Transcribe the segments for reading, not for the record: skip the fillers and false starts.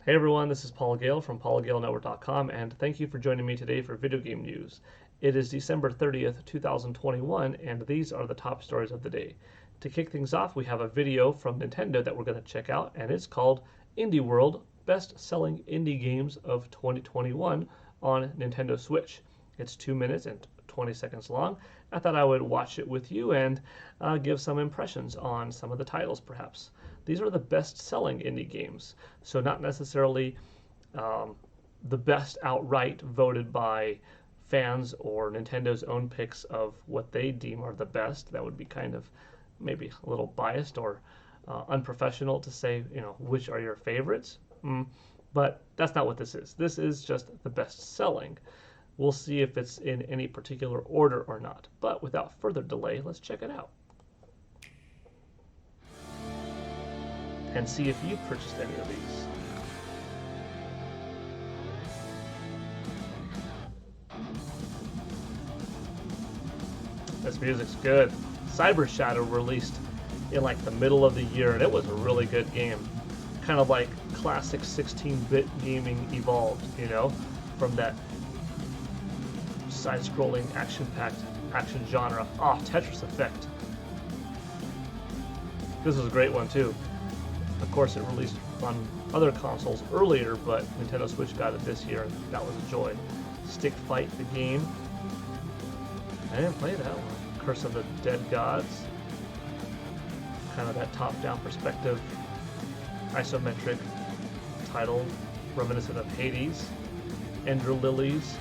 Hey everyone, this is Paul Gale from paulgalenetwork.com, and thank you for joining me today for video game news. It is December 30th, 2021, and these are the top stories of the day. To kick things off, we have a video from Nintendo that we're going to check out, and it's called Indie World Best-Selling Indie Games of 2021 on Nintendo Switch. It's 2 minutes and 20 seconds long. I thought I would watch it with you and give some impressions on some of the titles, perhaps. These are the best-selling indie games, so not necessarily the best outright voted by fans or Nintendo's own picks of what they deem are the best. That would be kind of maybe a little biased or unprofessional to say, which are your favorites. But that's not what this is. This is just the best-selling. We'll see if it's in any particular order or not. But without further delay, let's check it out. And see if you purchased any of these. This music's good. Cyber Shadow released in like the middle of the year, and it was a really good game. Kind of like classic 16-bit gaming evolved, from that side-scrolling, action-packed action genre. Tetris Effect. This was a great one too. Of course, it released on other consoles earlier, but Nintendo Switch got it this year, and that was a joy. Stick Fight the game. I didn't play that one. Curse of the Dead Gods. Kind of that top-down perspective, isometric title, reminiscent of Hades. Ender Lilies.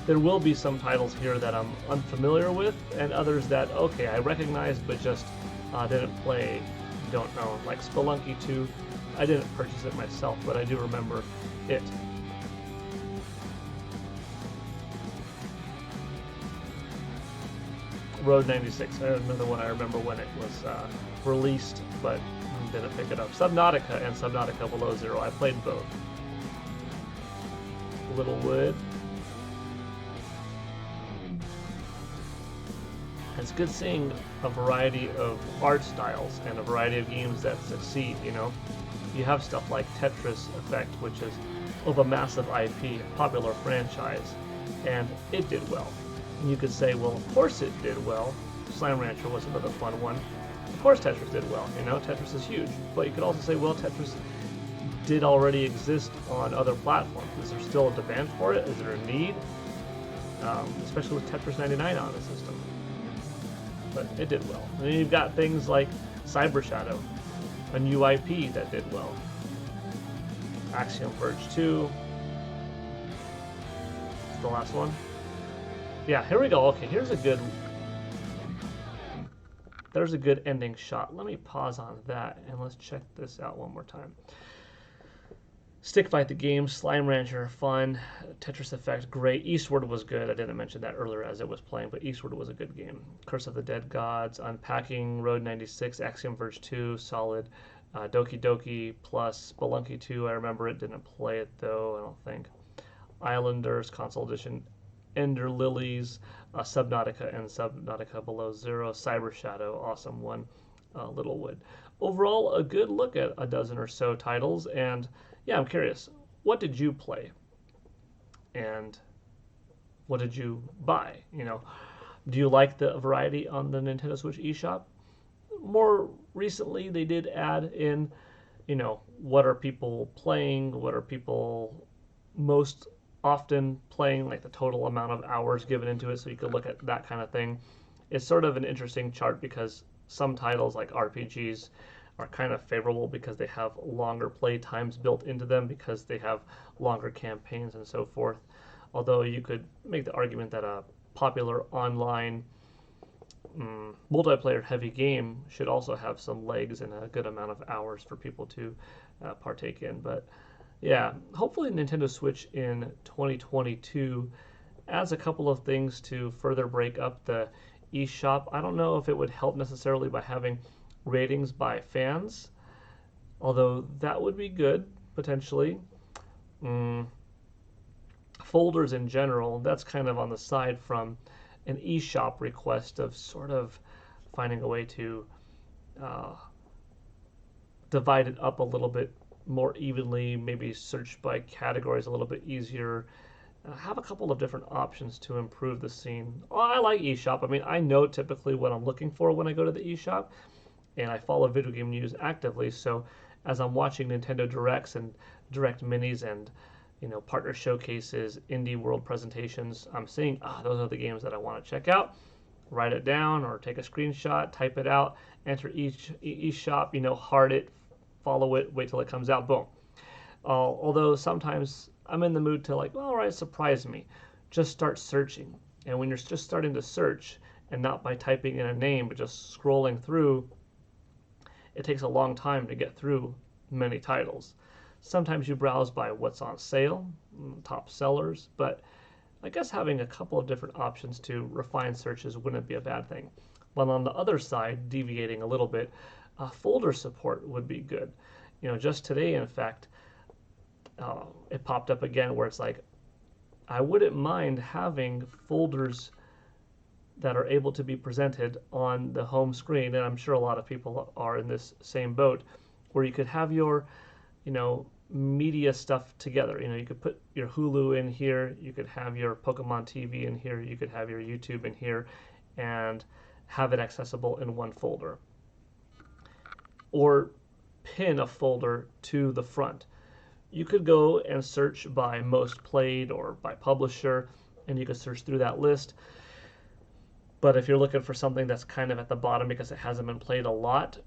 There will be some titles here that I'm unfamiliar with, and others that, okay, I recognize, but just didn't play, don't know. Like Spelunky 2, I didn't purchase it myself, but I do remember it. Road 96, another one I remember when it was released, but didn't pick it up. Subnautica and Subnautica Below Zero, I played both. Littlewood. It's good seeing a variety of art styles and a variety of games that succeed, You have stuff like Tetris Effect, which is of a massive IP, popular franchise, and it did well. And you could say, well, of course it did well. Slime Rancher was another fun one. Of course Tetris did well, Tetris is huge. But you could also say, well, Tetris did already exist on other platforms. Is there still a demand for it? Is there a need? Especially with Tetris 99 on the system. But it did well. And then you've got things like Cyber Shadow, a new IP that did well. Axiom Verge 2. It's the last one. Yeah, here we go. Okay, there's a good ending shot. Let me pause on that and let's check this out one more time. Stick Fight the game, Slime Rancher, fun. Tetris Effect, great. Eastward was good. I didn't mention that earlier as it was playing, but Eastward was a good game. Curse of the Dead Gods, Unpacking, Road 96, Axiom Verge 2, solid. Doki Doki plus Spelunky 2, I remember it. Didn't play it though, I don't think. Islanders, Console Edition, Ender Lilies, Subnautica and Subnautica Below Zero, Cyber Shadow, awesome one. Littlewood. Overall, a good look at a dozen or so titles, and yeah, I'm curious, what did you play? And what did you buy? Do you like the variety on the Nintendo Switch eShop? More recently, they did add in, what are people playing? What are people most often playing, like the total amount of hours given into it, so you could look at that kind of thing. It's sort of an interesting chart because some titles like RPGs are kind of favorable because they have longer play times built into them because they have longer campaigns and so forth. Although you could make the argument that a popular online multiplayer heavy game should also have some legs and a good amount of hours for people to partake in. But yeah, hopefully Nintendo Switch in 2022 adds a couple of things to further break up the eShop. I don't know if it would help necessarily by having ratings by fans, although that would be good, potentially. Folders in general, that's kind of on the side from an eShop request of sort of finding a way to divide it up a little bit more evenly, maybe search by categories a little bit easier. Have a couple of different options to improve the scene. Oh, I like eShop. I mean, I know typically what I'm looking for when I go to the eShop, and I follow video game news actively. So as I'm watching Nintendo Directs and Direct Minis and partner showcases, indie world presentations, I'm seeing those are the games that I want to check out. Write it down or take a screenshot, type it out, enter eShop, heart it, follow it, wait till it comes out, boom. Although sometimes I'm in the mood to all right, surprise me. Just start searching. And when you're just starting to search, and not by typing in a name, but just scrolling through, it takes a long time to get through many titles. Sometimes you browse by what's on sale, top sellers, but I guess having a couple of different options to refine searches wouldn't be a bad thing. But on the other side, deviating a little bit, folder support would be good. Just today, in fact, it popped up again where it's I wouldn't mind having folders that are able to be presented on the home screen, and I'm sure a lot of people are in this same boat, where you could have your, media stuff together. You could put your Hulu in here, you could have your Pokemon TV in here, you could have your YouTube in here, and have it accessible in one folder. Or pin a folder to the front. You could go and search by most played or by publisher, and you could search through that list. But if you're looking for something that's kind of at the bottom because it hasn't been played a lot,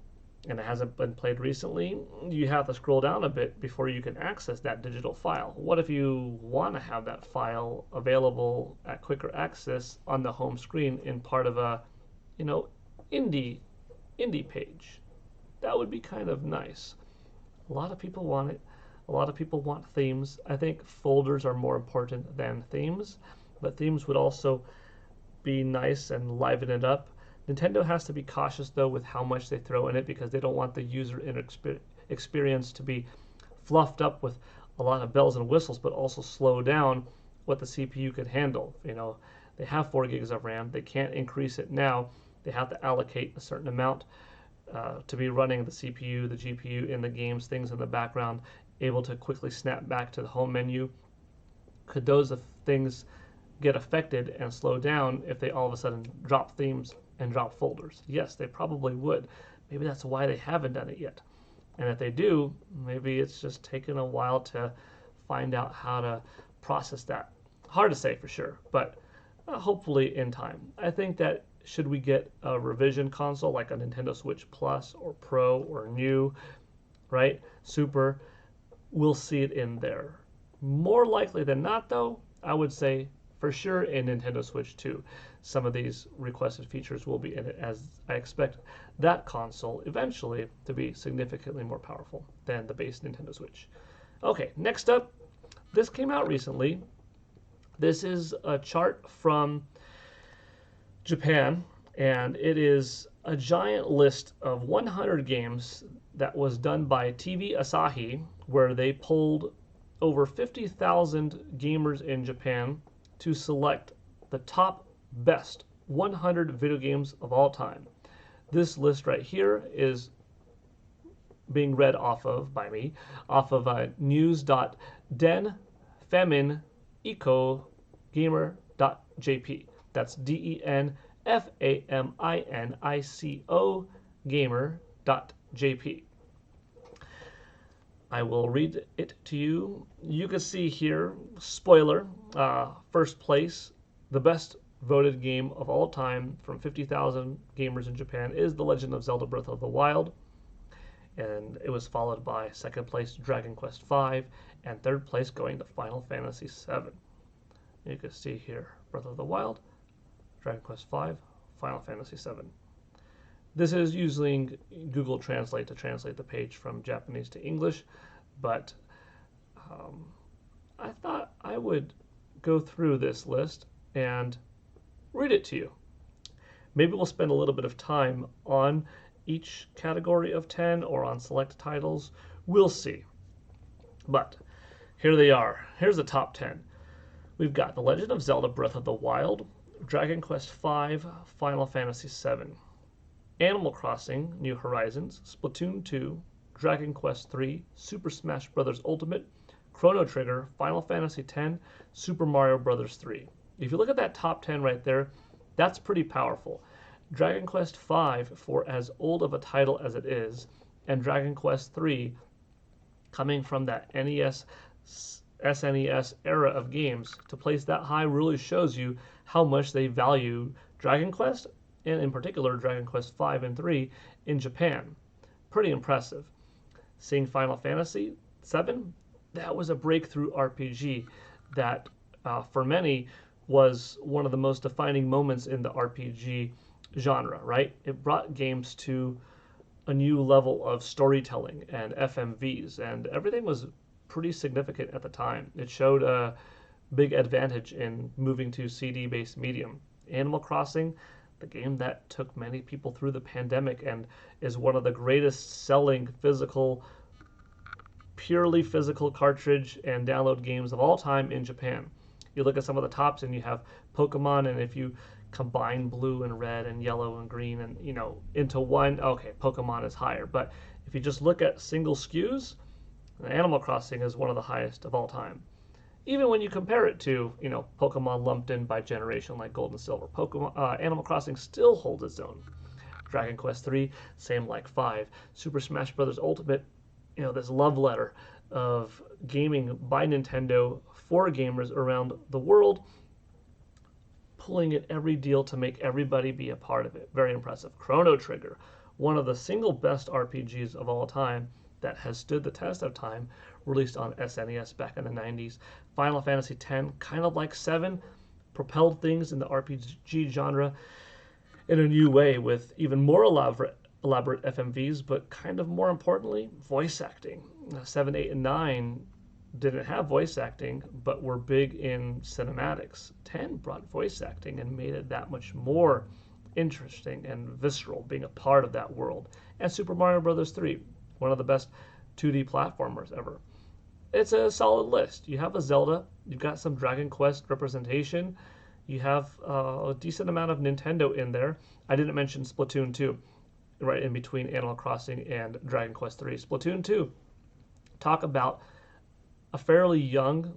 and it hasn't been played recently, you have to scroll down a bit before you can access that digital file. What if you want to have that file available at quicker access on the home screen in part of a, indie page? That would be kind of nice. A lot of people want it. A lot of people want themes. I think folders are more important than themes, but themes would also be nice and liven it up. Nintendo has to be cautious, though, with how much they throw in it because they don't want the user experience to be fluffed up with a lot of bells and whistles, but also slow down what the CPU could handle. They have 4 gigs of RAM. They can't increase it now. They have to allocate a certain amount to be running the CPU, the GPU in the games, things in the background, able to quickly snap back to the home menu. Could those things get affected and slow down if they all of a sudden drop themes and drop folders? Yes, they probably would. Maybe that's why they haven't done it yet. And if they do, maybe it's just taken a while to find out how to process that. Hard to say for sure, but hopefully in time. I think that should we get a revision console like a Nintendo Switch Plus or Pro or New, right? Super, we'll see it in there. More likely than not, though, I would say for sure in Nintendo Switch 2. Some of these requested features will be in it, as I expect that console eventually to be significantly more powerful than the base Nintendo Switch. Okay, next up, this came out recently. This is a chart from Japan, and it is a giant list of 100 games that was done by TV Asahi, where they polled over 50,000 gamers in Japan to select the top best 100 video games of all time. This list right here is being read off of, by me, off of news.denfaminico.gamer.jp. That's DENFAMINICO gamer.jp. I will read it to you. You can see here, spoiler, first place, the best voted game of all time from 50,000 gamers in Japan is The Legend of Zelda Breath of the Wild. And it was followed by second place Dragon Quest V, and third place going to Final Fantasy VII. You can see here, Breath of the Wild, Dragon Quest V, Final Fantasy VII. This is using Google Translate to translate the page from Japanese to English, but I thought I would go through this list and read it to you. Maybe we'll spend a little bit of time on each category of 10 or on select titles. We'll see. But here they are. Here's the top 10. We've got The Legend of Zelda Breath of the Wild, Dragon Quest V, Final Fantasy VII, Animal Crossing New Horizons, Splatoon 2, Dragon Quest III, Super Smash Bros. Ultimate, Chrono Trigger, Final Fantasy X, Super Mario Bros. 3. If you look at that top 10 right there, that's pretty powerful. Dragon Quest V, for as old of a title as it is, and Dragon Quest III, coming from that NES, SNES era of games, to place that high really shows you how much they value Dragon Quest, and in particular Dragon Quest V and III in Japan. Pretty impressive. Seeing Final Fantasy VII, that was a breakthrough RPG that for many was one of the most defining moments in the RPG genre, right? It brought games to a new level of storytelling and FMVs, and everything was pretty significant at the time. It showed a big advantage in moving to CD-based medium. Animal Crossing, the game that took many people through the pandemic and is one of the greatest selling purely physical cartridge and download games of all time in Japan. You look at some of the tops and you have Pokemon, and if you combine blue and red and yellow and green and into one, okay, Pokemon is higher. But if you just look at single SKUs, Animal Crossing is one of the highest of all time. Even when you compare it to, Pokemon lumped in by generation like Gold and Silver, Animal Crossing still holds its own. Dragon Quest III, same like 5. Super Smash Bros. Ultimate, this love letter of gaming by Nintendo for gamers around the world, pulling at every deal to make everybody be a part of it. Very impressive. Chrono Trigger, one of the single best RPGs of all time that has stood the test of time, released on SNES back in the 90s. Final Fantasy X, kind of like 7, propelled things in the RPG genre in a new way with even more elaborate FMVs, but kind of more importantly, voice acting. 7, 8, and 9 didn't have voice acting, but were big in cinematics. 10 brought voice acting and made it that much more interesting and visceral, being a part of that world. And Super Mario Bros. 3, one of the best 2D platformers ever. It's a solid list. You have a Zelda, you've got some Dragon Quest representation, you have a decent amount of Nintendo in there. I didn't mention Splatoon 2, right in between Animal Crossing and Dragon Quest 3. Splatoon 2, talk about a fairly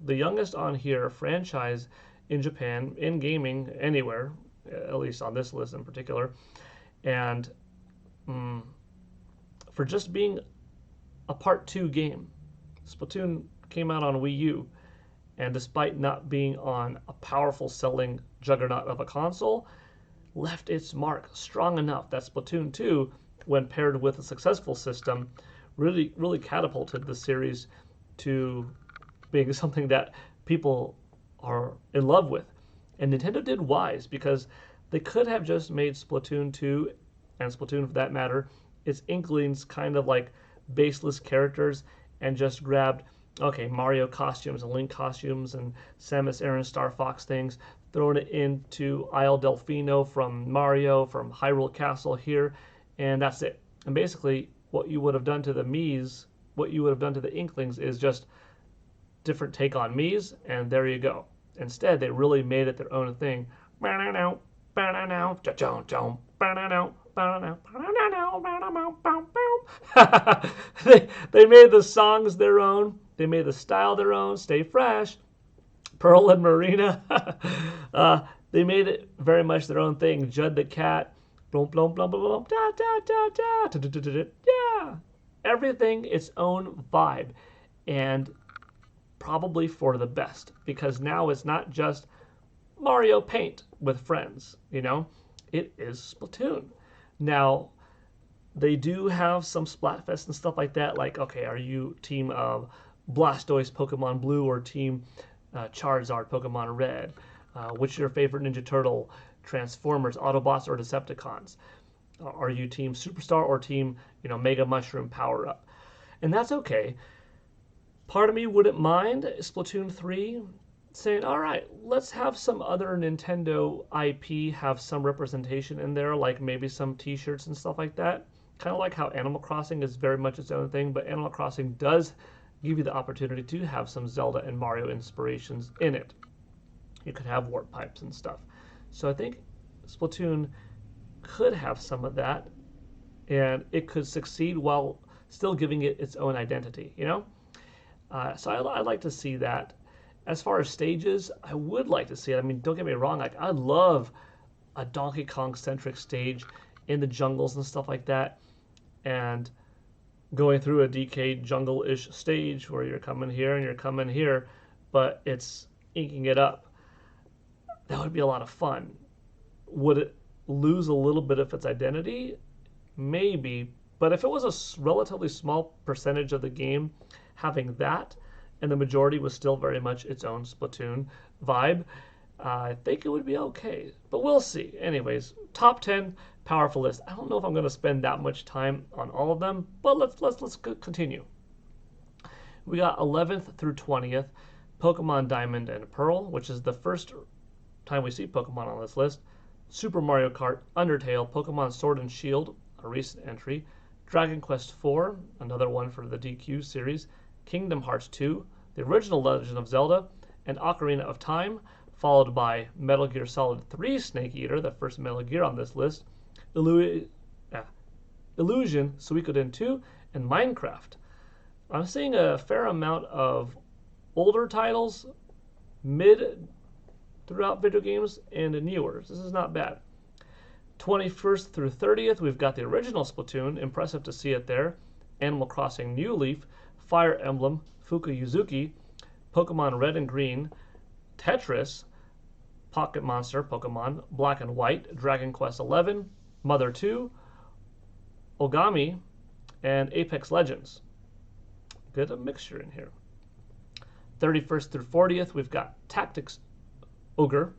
the youngest on here franchise in Japan, in gaming, anywhere, at least on this list in particular. And for just being a Part 2 game, Splatoon came out on Wii U, and despite not being on a powerful selling juggernaut of a console, left its mark strong enough that Splatoon 2, when paired with a successful system, really catapulted the series to being something that people are in love with. And Nintendo did wise, because they could have just made Splatoon 2, and Splatoon for that matter, its inklings kind of like baseless characters, and just grabbed, okay, Mario costumes and Link costumes and Samus Aran Star Fox things, thrown it into Isle Delfino from Mario, from Hyrule Castle here, and that's it. And basically, what you would have done to the Miis, what you would have done to the Inklings, is just different take on Miis, and there you go. Instead, they really made it their own thing. They made the songs their own. They made the style their own. Stay Fresh, Pearl and Marina. They made it very much their own thing. Judd the Cat, blum blum blum blum, da da da da, da da da da. Yeah, everything its own vibe, and probably for the best, because now it's not just Mario Paint with friends. It is Splatoon. Now, they do have some Splatfest and stuff like that. Like, okay, are you team Blastoise Pokemon Blue or team Charizard Pokemon Red? Which is your favorite Ninja Turtle, Transformers, Autobots, or Decepticons? Are you team Superstar or team, Mega Mushroom Power Up? And that's okay. Part of me wouldn't mind Splatoon 3 saying, all right, let's have some other Nintendo IP have some representation in there, like maybe some t-shirts and stuff like that. Kind of like how Animal Crossing is very much its own thing, but Animal Crossing does give you the opportunity to have some Zelda and Mario inspirations in it. You could have warp pipes and stuff. So I think Splatoon could have some of that, and it could succeed while still giving it its own identity, you know? So I'd like to see that. As far as stages, I would like to see it. I mean, don't get me wrong, like I love a Donkey Kong centric stage in the jungles and stuff like that, and going through a DK jungle-ish stage where you're coming here and you're coming here, but it's inking it up. That would be a lot of fun. Would it lose a little bit of its identity? Maybe, but if it was a relatively small percentage of the game having that, and the majority was still very much its own Splatoon vibe, I think it would be okay. But we'll see. Anyways, top 10 powerful list. I don't know if I'm going to spend that much time on all of them, but let's continue. We got 11th through 20th, Pokemon Diamond and Pearl, which is the first time we see Pokemon on this list. Super Mario Kart, Undertale, Pokemon Sword and Shield, a recent entry. Dragon Quest IV, another one for the DQ series. Kingdom Hearts 2, the original Legend of Zelda, and Ocarina of Time, followed by Metal Gear Solid 3 Snake Eater, the first Metal Gear on this list, Illusion, Suikoden 2, and Minecraft. I'm seeing a fair amount of older titles, mid throughout video games, and newer. This is not bad. 21st through 30th, we've got the original Splatoon, impressive to see it there, Animal Crossing New Leaf, Fire Emblem, Fukuyuzuki, Pokemon Red and Green, Tetris, Pocket Monster, Pokemon Black and White, Dragon Quest XI, Mother 2, Ogami, and Apex Legends. Good a mixture in here. 31st through 40th, we've got Tactics Ogre,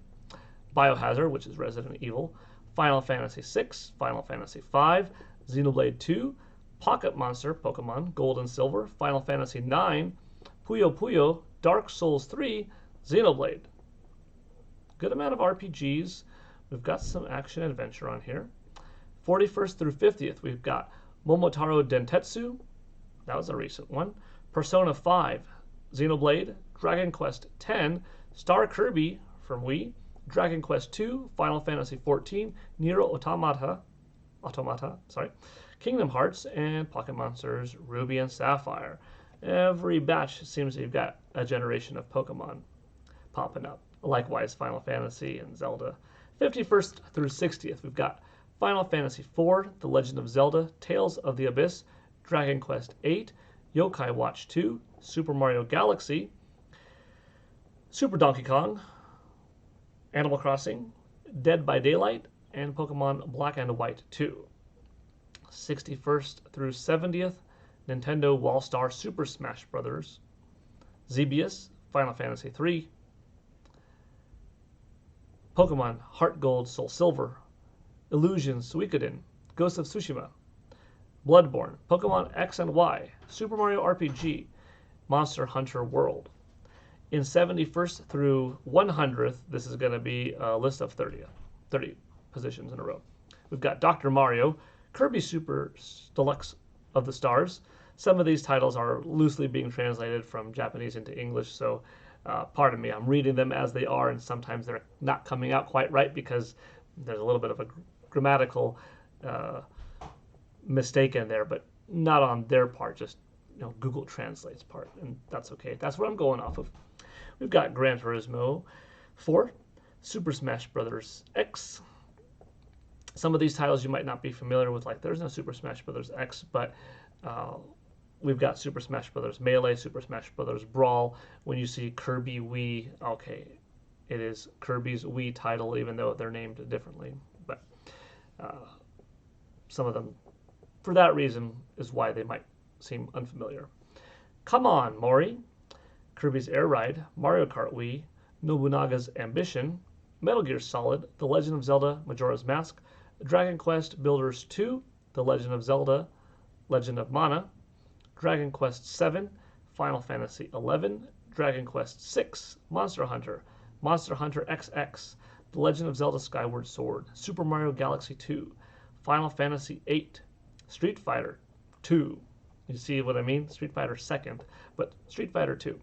Biohazard, which is Resident Evil, Final Fantasy VI, Final Fantasy V, Xenoblade 2, Pocket Monster, Pokemon Gold and Silver, Final Fantasy IX, Puyo Puyo, Dark Souls 3, Xenoblade. Good amount of RPGs. We've got some action adventure on here. 41st through 50th, we've got Momotaro Dentetsu. That was a recent one. Persona 5, Xenoblade, Dragon Quest X, Star Kirby from Wii, Dragon Quest 2, Final Fantasy XIV, Nier Automata, Kingdom Hearts, and Pocket Monsters Ruby and Sapphire. Every batch seems to have got a generation of Pokemon popping up. Likewise, Final Fantasy and Zelda. 51st through 60th, we've got Final Fantasy IV, The Legend of Zelda, Tales of the Abyss, Dragon Quest VIII, Yokai Watch 2, Super Mario Galaxy, Super Donkey Kong, Animal Crossing, Dead by Daylight, and Pokemon Black and White 2. 61st through 70th, Nintendo All-Star Super Smash Bros., Xebius, Final Fantasy III, Pokemon Heart Gold, Soul Silver, Illusion, Suikoden, Ghost of Tsushima, Bloodborne, Pokemon X and Y, Super Mario RPG, Monster Hunter World. In 71st through 100th, this is going to be a list of 30 positions in a row. We've got Dr. Mario, Kirby Super Deluxe of the Stars. Some of these titles are loosely being translated from Japanese into English, so pardon me, I'm reading them as they are, and sometimes they're not coming out quite right because there's a little bit of a grammatical mistake in there, but not on their part, just Google Translate's part, and that's okay. That's what I'm going off of. We've got Gran Turismo 4, Super Smash Bros. X. Some of these titles you might not be familiar with, like there's no Super Smash Bros. X, but we've got Super Smash Bros. Melee, Super Smash Bros. Brawl. When you see Kirby Wii, okay, it is Kirby's Wii title, even though they're named differently. But some of them, for that reason, is why they might seem unfamiliar. Come on, Mori. Kirby's Air Ride, Mario Kart Wii, Nobunaga's Ambition, Metal Gear Solid, The Legend of Zelda, Majora's Mask, Dragon Quest Builders 2, The Legend of Zelda, Legend of Mana, Dragon Quest VII, Final Fantasy XI, Dragon Quest VI, Monster Hunter XX, The Legend of Zelda Skyward Sword, Super Mario Galaxy 2, Final Fantasy VIII, Street Fighter 2. You see what I mean? Street Fighter 2nd, but Street Fighter 2.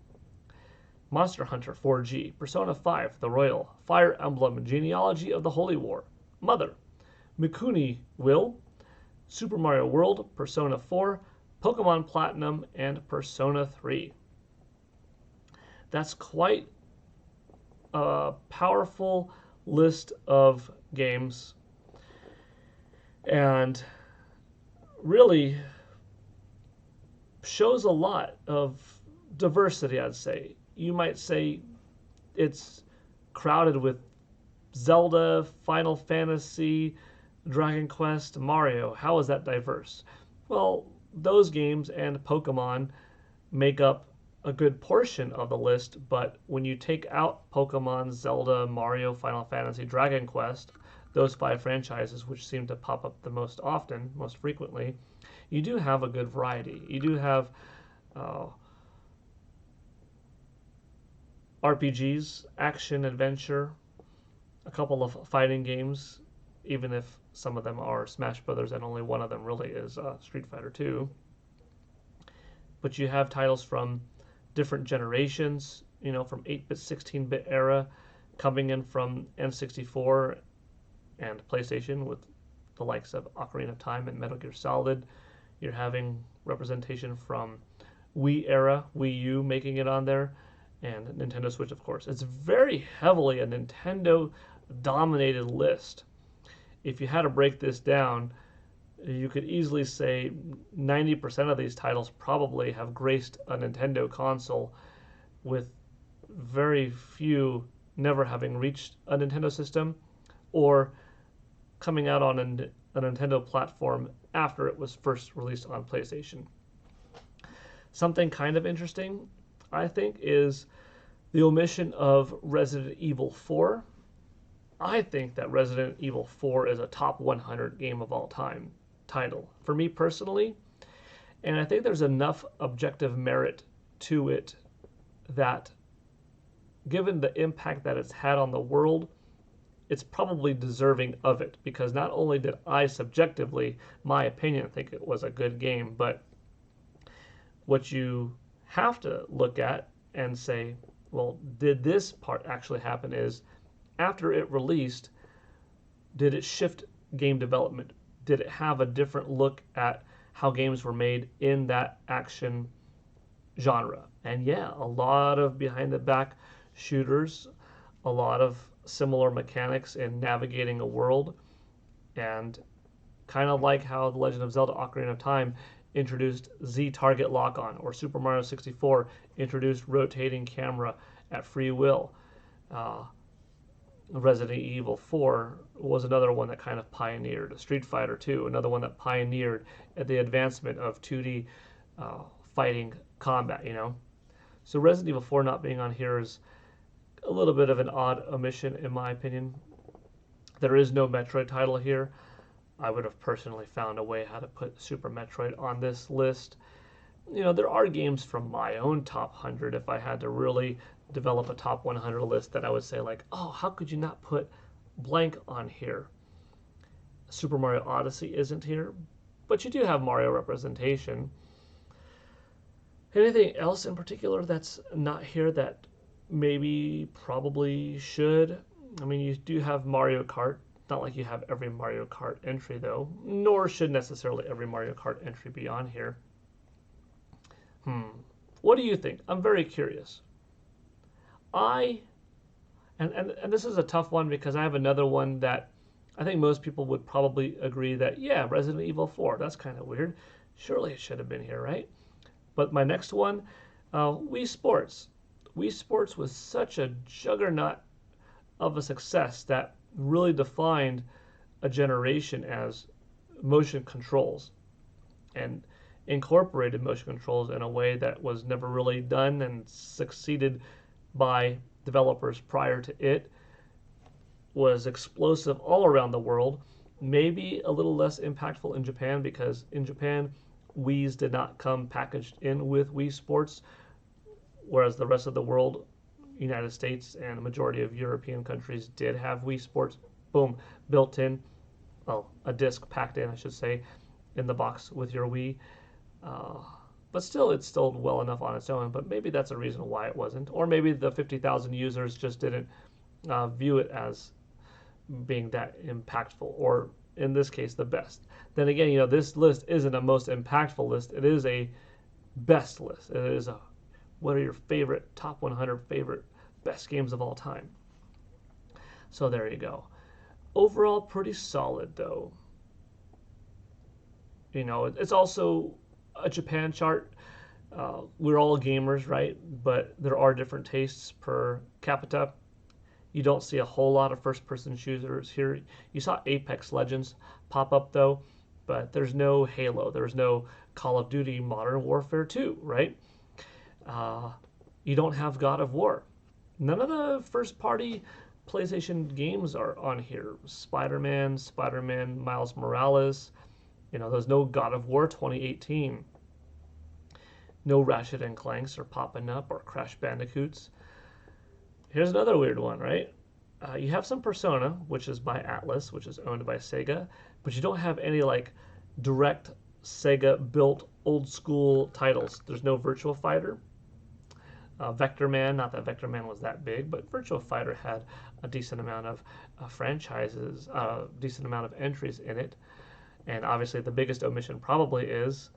Monster Hunter 4G, Persona 5, The Royal, Fire Emblem, Genealogy of the Holy War, Mother, Mikuni Will, Super Mario World, Persona 4, Pokemon Platinum, and Persona 3. That's quite a powerful list of games, and really shows a lot of diversity, I'd say. You might say it's crowded with Zelda, Final Fantasy, Dragon Quest, Mario. How is that diverse? Well, those games and Pokemon make up a good portion of the list, but when you take out Pokemon, Zelda, Mario, Final Fantasy, Dragon Quest, those 5 franchises which seem to pop up the most often, most frequently, you do have a good variety. You do have RPGs, action, adventure, a couple of fighting games, even if some of them are Smash Brothers and only one of them really is Street Fighter 2. But you have titles from different generations, from 8-bit, 16-bit era, coming in from N64 and PlayStation with the likes of Ocarina of Time and Metal Gear Solid. You're having representation from Wii era, Wii U making it on there, and Nintendo Switch, of course. It's very heavily a Nintendo-dominated list. If you had to break this down, you could easily say 90% of these titles probably have graced a Nintendo console, with very few never having reached a Nintendo system or coming out on a Nintendo platform after it was first released on PlayStation. Something kind of interesting, I think, is the omission of Resident Evil 4. I think that Resident Evil 4 is a top 100 game of all time title for me personally, and I think there's enough objective merit to it that, given the impact that it's had on the world, it's probably deserving of it, because not only did I subjectively, my opinion, think it was a good game, but what you have to look at and say, well, did this part actually happen, is after it released, did it shift game development? Did it have a different look at how games were made in that action genre? And yeah, a lot of behind the back shooters, a lot of similar mechanics in navigating a world, and kind of like how The Legend of Zelda Ocarina of Time introduced Z target lock-on, or Super Mario 64 introduced rotating camera at free will. Resident Evil 4 was another one that kind of pioneered. Street Fighter 2, another one that pioneered at the advancement of 2D fighting combat, So Resident Evil 4 not being on here is a little bit of an odd omission, in my opinion. There is no Metroid title here. I would have personally found a way how to put Super Metroid on this list. There are games from my own top 100, if I had to really develop a top 100 list, that I would say, like, oh, how could you not put blank on here? Super Mario Odyssey isn't here, but you do have Mario representation. Anything else in particular that's not here that maybe probably should? I mean, you do have Mario Kart. Not like you have every Mario Kart entry, though, nor should necessarily every Mario Kart entry be on here. What do you think? I'm very curious. And this is a tough one, because I have another one that I think most people would probably agree that, yeah, Resident Evil 4, that's kind of weird. Surely it should have been here, right? But my next one, Wii Sports. Wii Sports was such a juggernaut of a success that really defined a generation as motion controls, and incorporated motion controls in a way that was never really done and succeeded by developers prior to it. Was explosive all around the world. Maybe a little less impactful in Japan, because in Japan, Wii's did not come packaged in with Wii Sports, whereas the rest of the world, United States and the majority of European countries, did have Wii Sports, boom, built in, well, a disc packed in, I should say, in the box with your Wii. But still, it's still well enough on its own, but maybe that's a reason why it wasn't. Or maybe the 50,000 users just didn't view it as being that impactful, or in this case, the best. Then again, this list isn't a most impactful list. It is a best list. It is a what are your favorite top 100 favorite best games of all time. So there you go. Overall, pretty solid though. It's also a Japan chart. We're all gamers, right? But there are different tastes per capita. You don't see a whole lot of first-person shooters here. You saw Apex Legends pop up though, but there's no Halo. There's no Call of Duty Modern Warfare 2, right? You don't have God of War. None of the first-party PlayStation games are on here. Spider-Man, Miles Morales. There's no God of War 2018. No Ratchet and Clanks are popping up, or Crash Bandicoots. Here's another weird one, right? You have some Persona, which is by Atlas, which is owned by Sega, but you don't have any direct Sega-built old school titles. There's no Virtua Fighter. Vector Man, not that Vector Man was that big, but Virtua Fighter had a decent amount of franchises, a decent amount of entries in it. And obviously the biggest omission probably is,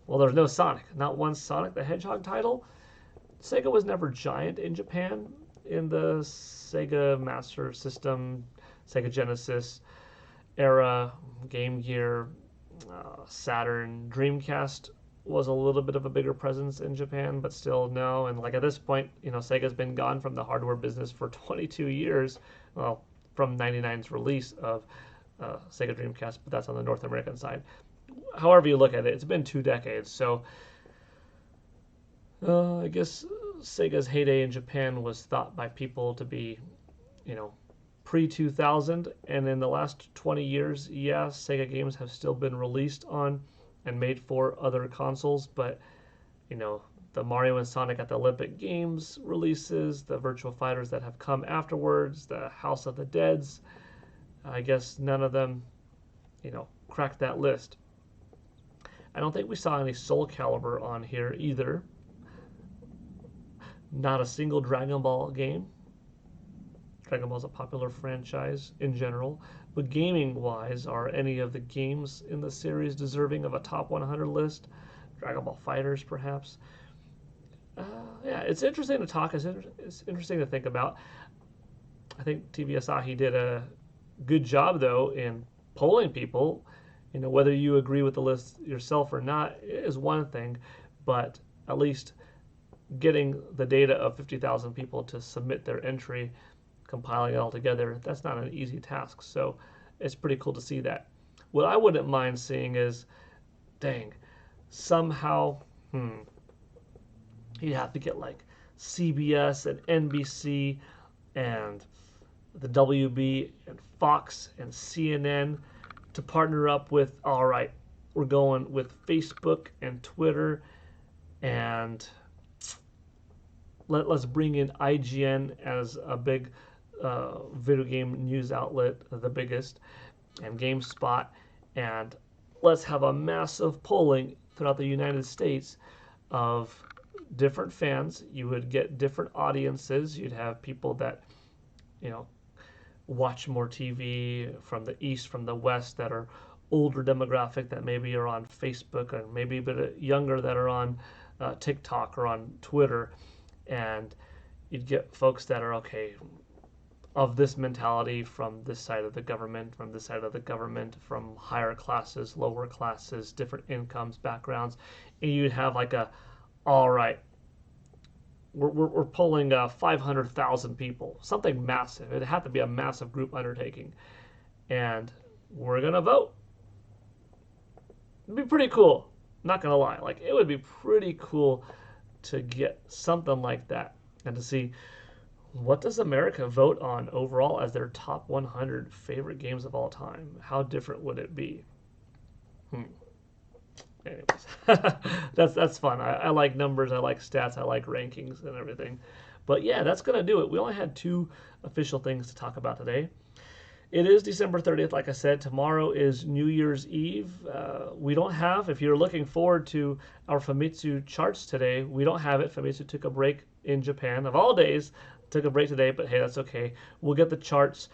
well, there's no Sonic. Not one Sonic the Hedgehog title. Sega was never giant in Japan in the Sega Master System, Sega Genesis era, Game Gear, Saturn, Dreamcast was a little bit of a bigger presence in Japan, but still no. And at this point, Sega's been gone from the hardware business for 22 years. Well, from '99's release of Sega Dreamcast, but that's on the North American side. However you look at it, it's been 2 decades. So I guess Sega's heyday in Japan was thought by people to be, pre-2000. And in the last 20 years, yeah, Sega games have still been released on and made for other consoles. But, the Mario and Sonic at the Olympic Games releases, the Virtua Fighters that have come afterwards, the House of the Deads, I guess none of them, cracked that list. I don't think we saw any Soul Calibur on here either. Not a single Dragon Ball game. Dragon Ball is a popular franchise in general, but gaming-wise, are any of the games in the series deserving of a top 100 list? Dragon Ball Fighters, perhaps. Yeah, it's interesting to talk. It's interesting to think about. I think TV Asahi did a good job, though, in polling people. Whether you agree with the list yourself or not is one thing, but at least getting the data of 50,000 people to submit their entry, compiling it all together, that's not an easy task. So it's pretty cool to see that. What I wouldn't mind seeing is, dang, somehow, you'd have to get CBS and NBC and the WB and Fox and CNN to partner up with, all right, we're going with Facebook and Twitter, and let's bring in IGN as a big video game news outlet, the biggest, and GameSpot, and let's have a massive polling throughout the United States of different fans. You would get different audiences. You'd have people that, watch more TV from the East, from the West, that are older demographic that maybe are on Facebook, or maybe a bit younger that are on TikTok or on Twitter. And you'd get folks that are, okay, of this mentality from this side of the government, from higher classes, lower classes, different incomes, backgrounds. And you'd have all right, we're polling 500,000 people, something massive. It'd have to be a massive group undertaking. And we're going to vote. It'd be pretty cool. Not going to lie. It would be pretty cool to get something like that and to see what does America vote on overall as their top 100 favorite games of all time. How different would it be? Anyways, that's fun. I like numbers, I like stats, I like rankings and everything. But yeah, that's going to do it. We only had 2 official things to talk about today. It is December 30th, like I said. Tomorrow is New Year's Eve. We don't have, if you're looking forward to our Famitsu charts today, we don't have it. Famitsu took a break in Japan, of all days, took a break today, but hey, that's okay. We'll get the charts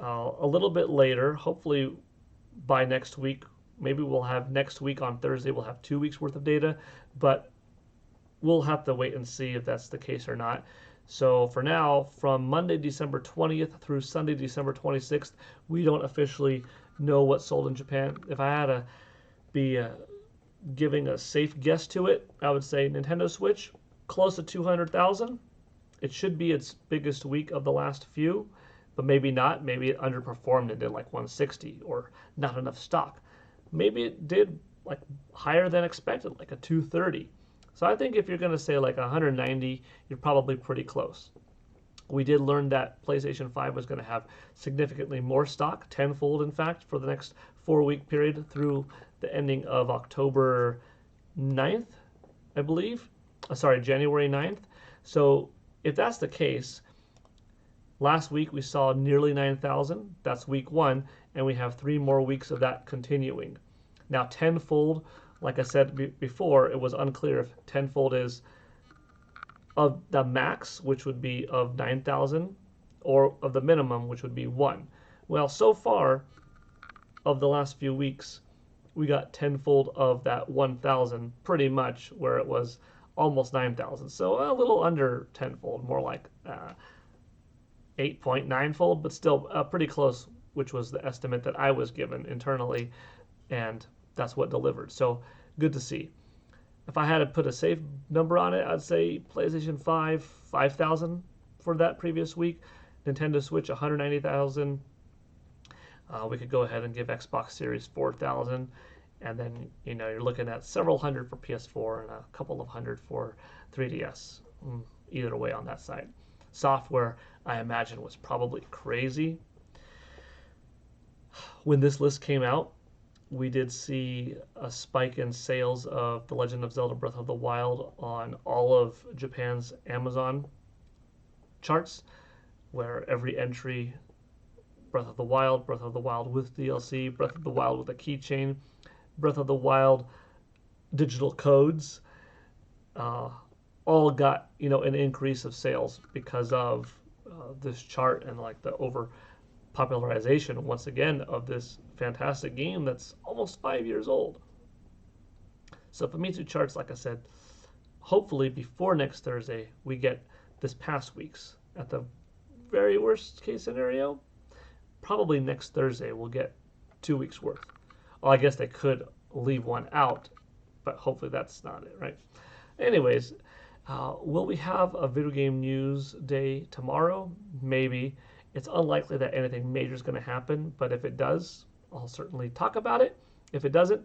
a little bit later. Hopefully by next week. Maybe we'll have next week on Thursday, we'll have 2 weeks worth of data, but we'll have to wait and see if that's the case or not. So for now, from Monday, December 20th through Sunday, December 26th, we don't officially know what sold in Japan. If I had to be giving a safe guess to it, I would say Nintendo Switch, close to 200,000. It should be its biggest week of the last few, but maybe not. Maybe it underperformed and did like 160 or not enough stock. Maybe it did like higher than expected, like a 230. So I think if you're going to say like 190, you're probably pretty close. We did learn that PlayStation 5 was going to have significantly more stock, tenfold in fact, for the next 4-week period through the ending of October 9th, I believe. January 9th. So if that's the case, last week we saw nearly 9,000. That's week 1, and we have 3 more weeks of that continuing. Now tenfold, like I said before, it was unclear if tenfold is of the max, which would be of 9,000, or of the minimum, which would be 1. Well, so far, of the last few weeks, we got tenfold of that 1,000, pretty much, where it was almost 9,000. So a little under tenfold, more like 8.9-fold, but still pretty close, which was the estimate that I was given internally, and that's what delivered. So good to see. If I had to put a safe number on it, I'd say PlayStation 5, 5,000 for that previous week. Nintendo Switch, 190,000. We could go ahead and give Xbox Series 4,000. And then, you're looking at several hundred for PS4 and a couple of hundred for 3DS. Either way on that side. Software, I imagine, was probably crazy. When this list came out, we did see a spike in sales of The Legend of Zelda Breath of the Wild on all of Japan's Amazon charts, where every entry, Breath of the Wild with DLC, Breath of the Wild with a keychain, Breath of the Wild digital codes, all got, an increase of sales because of this chart and like the over popularization once again of this fantastic game that's almost 5 years old. So Famitsu charts, like I said, hopefully before next Thursday we get this past week's. At the very worst case scenario, probably next Thursday we'll get 2 weeks worth. Well, I guess they could leave one out, but hopefully that's not it, right? Anyways, will we have a video game news day tomorrow? Maybe. It's unlikely that anything major is going to happen, but if it does, I'll certainly talk about it. If it doesn't,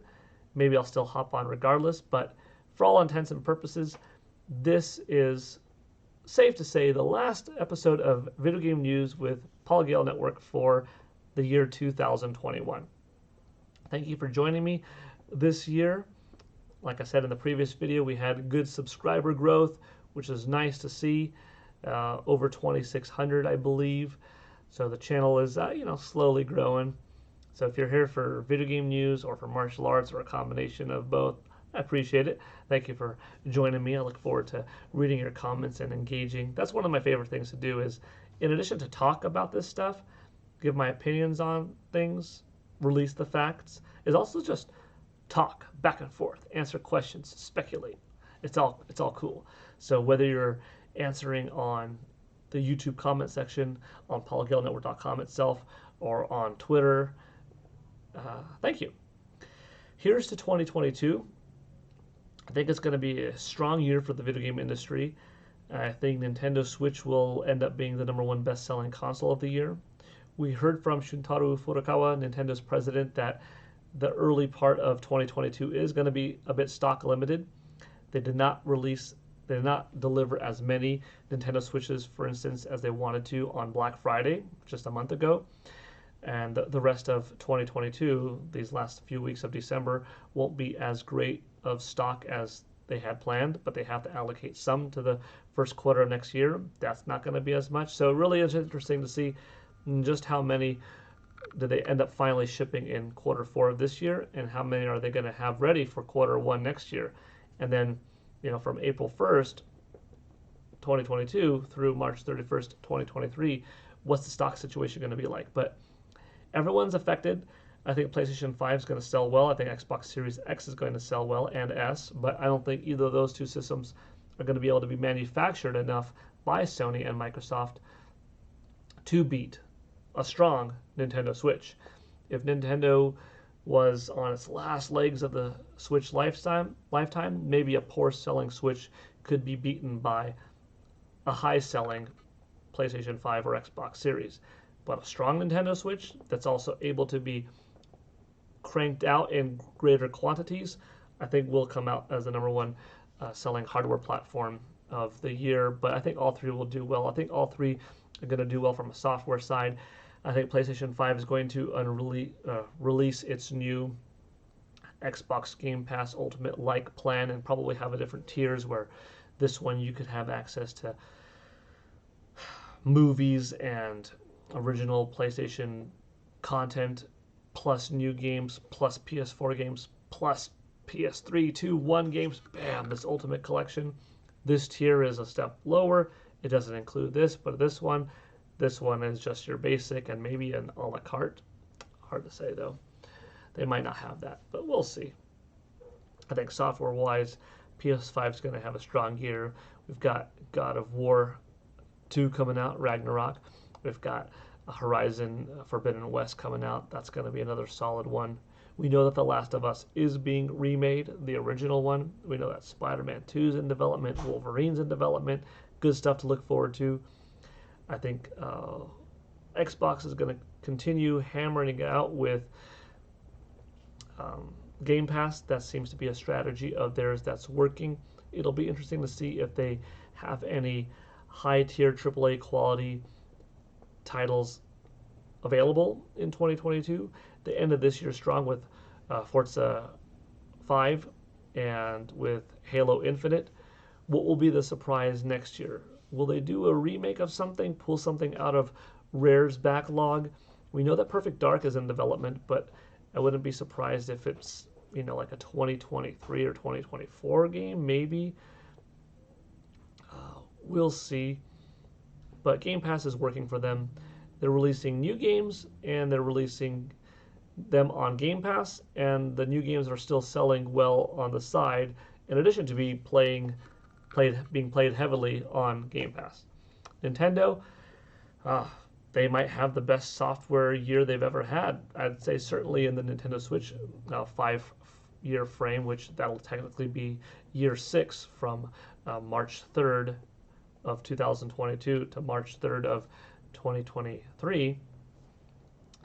maybe I'll still hop on regardless, but for all intents and purposes, this is safe to say the last episode of Video Game News with Gale Network for the year 2021. Thank you for joining me this year. Like I said in the previous video, we had good subscriber growth, which is nice to see. Over 2,600, I believe. So the channel is, slowly growing. So if you're here for video game news or for martial arts or a combination of both, I appreciate it. Thank you for joining me. I look forward to reading your comments and engaging. That's one of my favorite things to do is, in addition to talk about this stuff, give my opinions on things, release the facts, is also just talk back and forth, answer questions, speculate. It's all cool. So whether you're answering on the YouTube comment section, on PaulGaleNetwork.com itself, or on Twitter, thank you. Here's to 2022. I think it's going to be a strong year for the video game industry. I think Nintendo Switch will end up being the #1 best-selling console of the year. We heard from Shuntaro Furukawa, Nintendo's president, that the early part of 2022 is going to be a bit stock limited. They did not deliver as many Nintendo Switches, for instance, as they wanted to on Black Friday just a month ago. And the rest of 2022, these last few weeks of December, won't be as great of stock as they had planned, but they have to allocate some to the first quarter of next year. That's not going to be as much. So it really is interesting to see just how many did they end up finally shipping in quarter 4 of this year, and how many are they going to have ready for quarter 1 next year. And then, from April 1st, 2022 through March 31st, 2023, what's the stock situation going to be like? But everyone's affected. I think PlayStation 5 is going to sell well. I think Xbox Series X is going to sell well, and S, but I don't think either of those two systems are going to be able to be manufactured enough by Sony and Microsoft to beat a strong Nintendo Switch. If Nintendo was on its last legs of the Switch lifetime, maybe a poor selling Switch could be beaten by a high selling PlayStation 5 or Xbox Series. But a strong Nintendo Switch that's also able to be cranked out in greater quantities, I think will come out as the number one selling hardware platform of the year. But I think all three will do well. I think all three are going to do well from a software side. I think PlayStation 5 is going to release its new Xbox Game Pass Ultimate-like plan and probably have a different tiers where this one you could have access to movies and original PlayStation content plus new games plus PS4 games plus PS3 2 1 games. Bam, this Ultimate Collection. This tier is a step lower. It doesn't include this, but this one is just your basic and maybe an a la carte. Hard to say though. They might not have that, but we'll see. I think software-wise, PS5 is going to have a strong year. We've got God of War 2 coming out, Ragnarok. We've got Horizon Forbidden West coming out. That's going to be another solid one. We know that The Last of Us is being remade, the original one. We know that Spider-Man 2 is in development, Wolverine's in development. Good stuff to look forward to. I think Xbox is going to continue hammering it out with Game Pass. That seems to be a strategy of theirs that's working. It'll be interesting to see if they have any high-tier AAA quality titles available in 2022. The end of this year strong with Forza 5 and with Halo Infinite. What will be the surprise next year? Will they do a remake of something, pull something out of Rare's backlog? We know that Perfect Dark is in development, but I wouldn't be surprised if it's, like a 2023 or 2024 game, maybe. We'll see. But Game Pass is working for them. They're releasing new games, and they're releasing them on Game Pass, and the new games are still selling well on the side, in addition to being played heavily on Game Pass. Nintendo, they might have the best software year they've ever had. I'd say certainly in the Nintendo Switch 5-year frame, which that'll technically be year 6 from March 3rd of 2022 to March 3rd of 2023.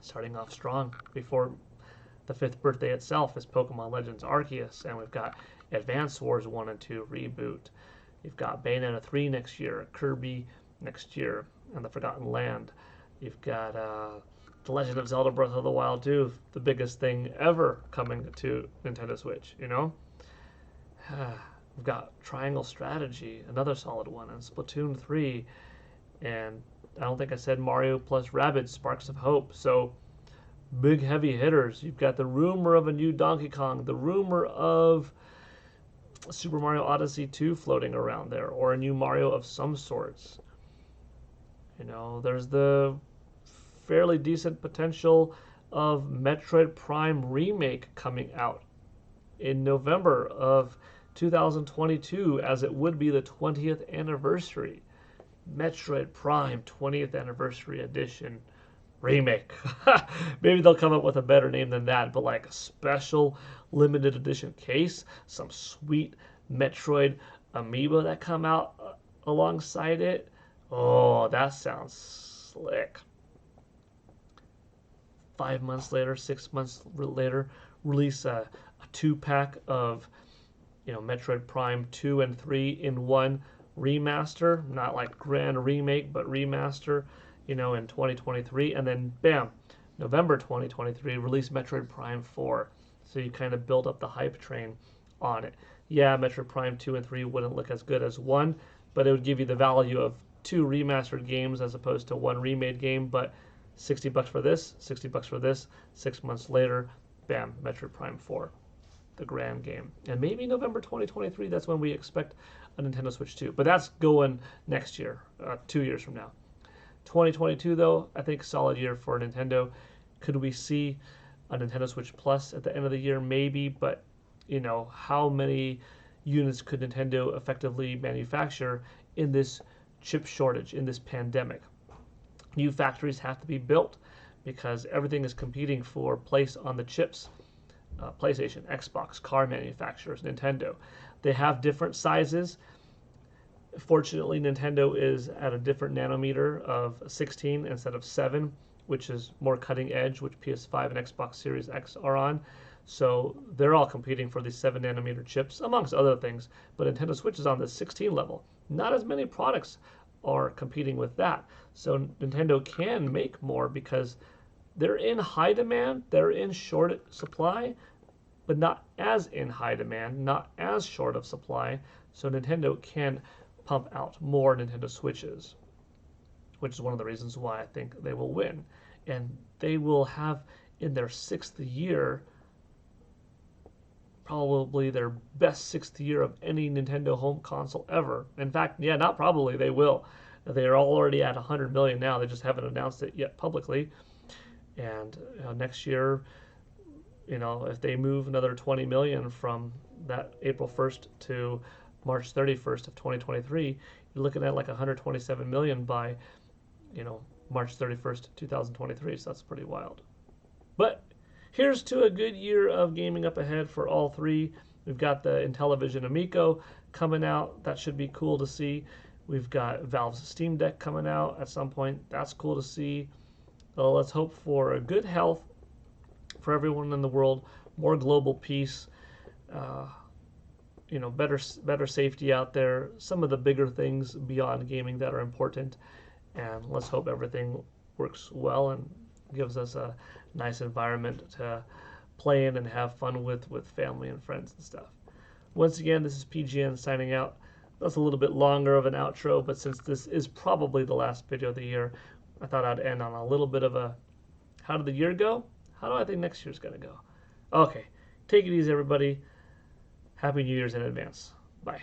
Starting off strong before the 5th birthday itself is Pokemon Legends Arceus, and we've got Advance Wars 1 and 2 reboot. You've got Bayonetta 3 next year, Kirby next year, and the Forgotten Land. You've got The Legend of Zelda Breath of the Wild 2, the biggest thing ever coming to Nintendo Switch, We've got Triangle Strategy, another solid one, and Splatoon 3, and I don't think I said Mario plus Rabbids Sparks of Hope. So big heavy hitters. You've got the rumor of a new Donkey Kong, the rumor of Super Mario Odyssey 2 floating around there, or a new Mario of some sorts. There's the fairly decent potential of Metroid Prime Remake coming out in November of 2022, as it would be the 20th anniversary. Metroid Prime 20th Anniversary Edition Remake. Maybe they'll come up with a better name than that, but like a special limited edition case, some sweet Metroid amiibo that come out alongside it. Oh, that sounds slick. 5 months later, 6 months later, release a 2-pack of Metroid Prime 2 and 3 in one remaster, not like grand remake, but remaster, in 2023, and then bam, November 2023, release Metroid Prime 4. So you kind of build up the hype train on it. Yeah, Metroid Prime 2 and 3 wouldn't look as good as 1, but it would give you the value of 2 remastered games as opposed to 1 remade game, but $60 for this, $60 for this, 6 months later, bam, Metroid Prime 4. The grand game. And maybe November 2023, that's when we expect a Nintendo Switch 2. But that's going next year, 2 years from now. 2022, though, I think solid year for Nintendo. Could we see a Nintendo Switch Plus at the end of the year, maybe, but how many units could Nintendo effectively manufacture in this chip shortage, in this pandemic? New factories have to be built because everything is competing for place on the chips. PlayStation, Xbox, car manufacturers, Nintendo. They have different sizes. Fortunately, Nintendo is at a different nanometer of 16 instead of 7, which is more cutting edge, which PS5 and Xbox Series X are on. So they're all competing for these 7 nanometer chips, amongst other things. But Nintendo Switch is on the 16 level. Not as many products are competing with that. So Nintendo can make more because they're in high demand, they're in short supply, but not as in high demand, not as short of supply. So Nintendo can pump out more Nintendo Switches, which is one of the reasons why I think they will win. And they will have in their 6th year, probably their best 6th year of any Nintendo home console ever. In fact, yeah, not probably, they will. They're already at 100 million now. They just haven't announced it yet publicly. And next year, if they move another 20 million from that April 1st to March 31st of 2023, you're looking at like 127 million by, March 31st, 2023. So that's pretty wild. But here's to a good year of gaming up ahead for all three. We've got the Intellivision Amico coming out. That should be cool to see. We've got Valve's Steam Deck coming out at some point. That's cool to see. Let's hope for a good health for everyone in the world, more global peace, better safety out there, some of the bigger things beyond gaming that are important. And let's hope everything works well and gives us a nice environment to play in and have fun with family and friends and stuff. Once again, this is PGN signing out. That's a little bit longer of an outro, but since this is probably the last video of the year, I thought I'd end on a little bit of a, how did the year go? How do I think next year's going to go? Okay, take it easy, everybody. Happy New Year's in advance. Bye.